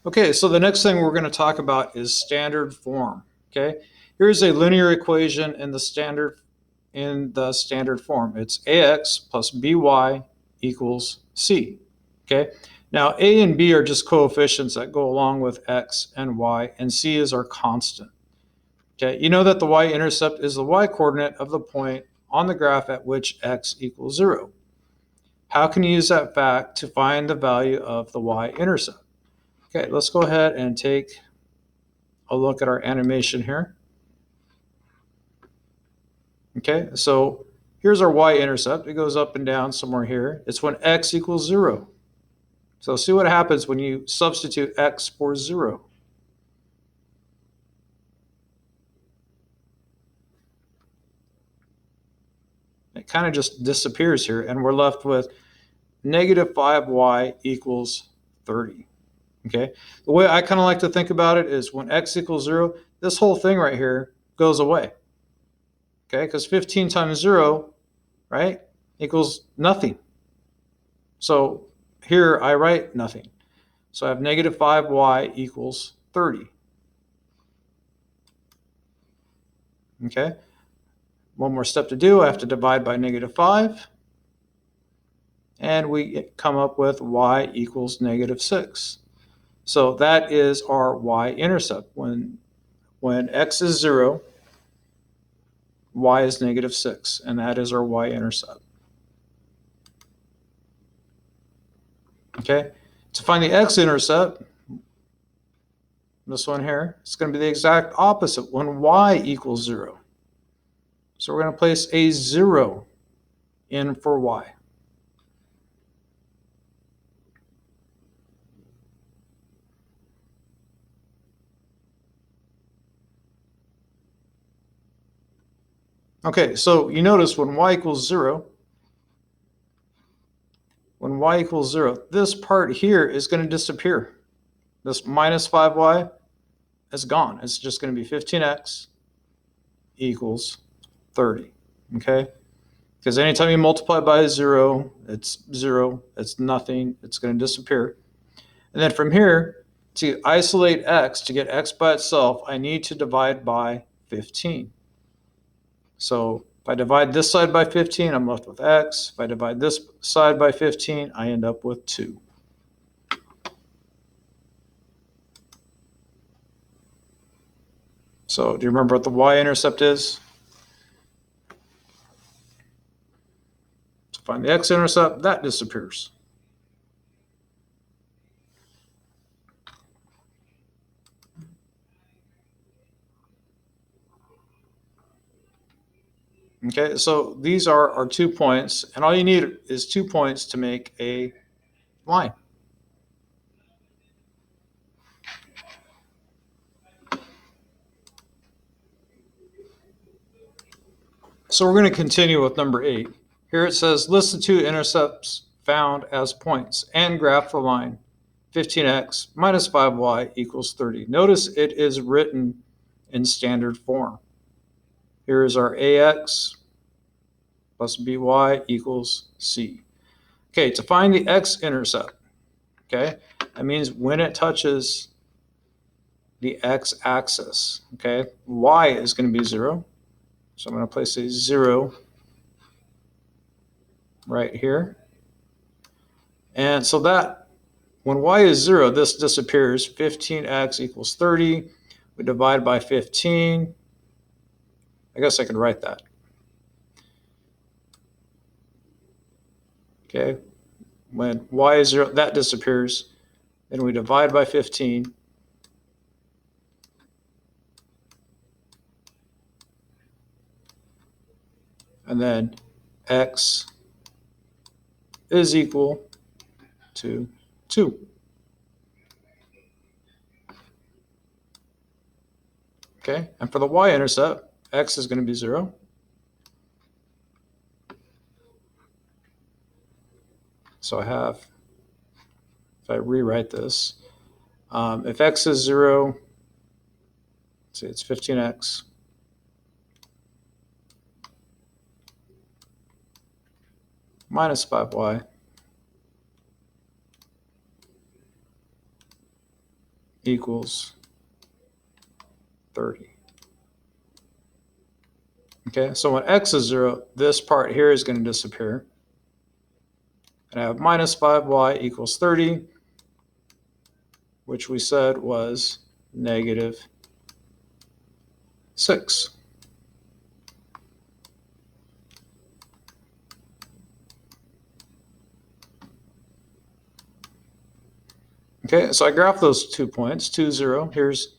Okay, so the next thing we're going to talk about is standard form. Okay, here's a linear equation in the standard form. It's ax plus by equals c. Okay, now a and b are just coefficients that go along with x and y, and c is our constant. Okay, you know that the y-intercept is the y-coordinate of the point on the graph at which x equals 0. How can you use that fact to find the value of the y-intercept? Okay, let's go ahead and take a look at our animation here. Okay, so here's our y-intercept. It goes up and down somewhere here. It's when x equals 0. So see what happens when you substitute x for 0. It kind of just disappears here, and we're left with negative 5y equals 30. Okay, the way I kind of like to think about it is when x equals 0, this whole thing right here goes away. Okay, because 15 times 0, right, equals nothing. So here I write nothing. So I have negative 5y equals 30. Okay, one more step to do. I have to divide by negative 5. And we come up with y equals negative 6. So that is our y-intercept. When x is 0, y is negative 6. And that is our y-intercept. Okay, to find the x-intercept, this one here, it's going to be the exact opposite when y equals 0. So we're going to place a 0 in for y. Okay, so you notice when y equals 0, this part here is going to disappear. This minus 5y is gone. It's just going to be 15x equals 30. Okay? Because anytime you multiply by 0, it's nothing. It's going to disappear. And then from here, to isolate x, to get x by itself, I need to divide by 15. So if I divide this side by 15, I'm left with x. If I divide this side by 15, I end up with 2. So do you remember what the y-intercept is? To find the x-intercept, that disappears. Okay, so these are our 2 points, and all you need is 2 points to make a line. So we're going to continue with number 8. Here it says, list the 2 intercepts found as points and graph the line 15x minus 5y equals 30. Notice it is written in standard form. Here is our ax plus by equals c. Okay, to find the x-intercept, okay, that means when it touches the x-axis, okay, y is going to be 0. So I'm going to place a 0 right here. And so that, when y is 0, this disappears. 15x equals 30. We divide by 15. I guess I could write that. Okay, when y is 0, that disappears. Then we divide by 15. And then x is equal to 2. Okay, and for the y-intercept, x is going to be 0. So I have, if I rewrite this, if x is 0, let's see, it's 15x minus 5y equals 30. Okay, so when x is 0, this part here is going to disappear. And I have minus 5y equals 30, which we said was negative 6. Okay, so I graph those 2 points, 2, 0. Here's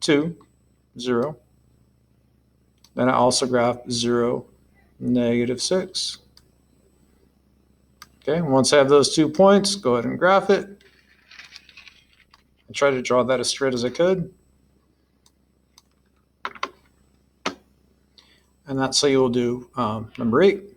2, 0. Then I also graph 0, negative 6. Okay, once I have those 2 points, go ahead and graph it. I try to draw that as straight as I could. And that's how you will do number 8.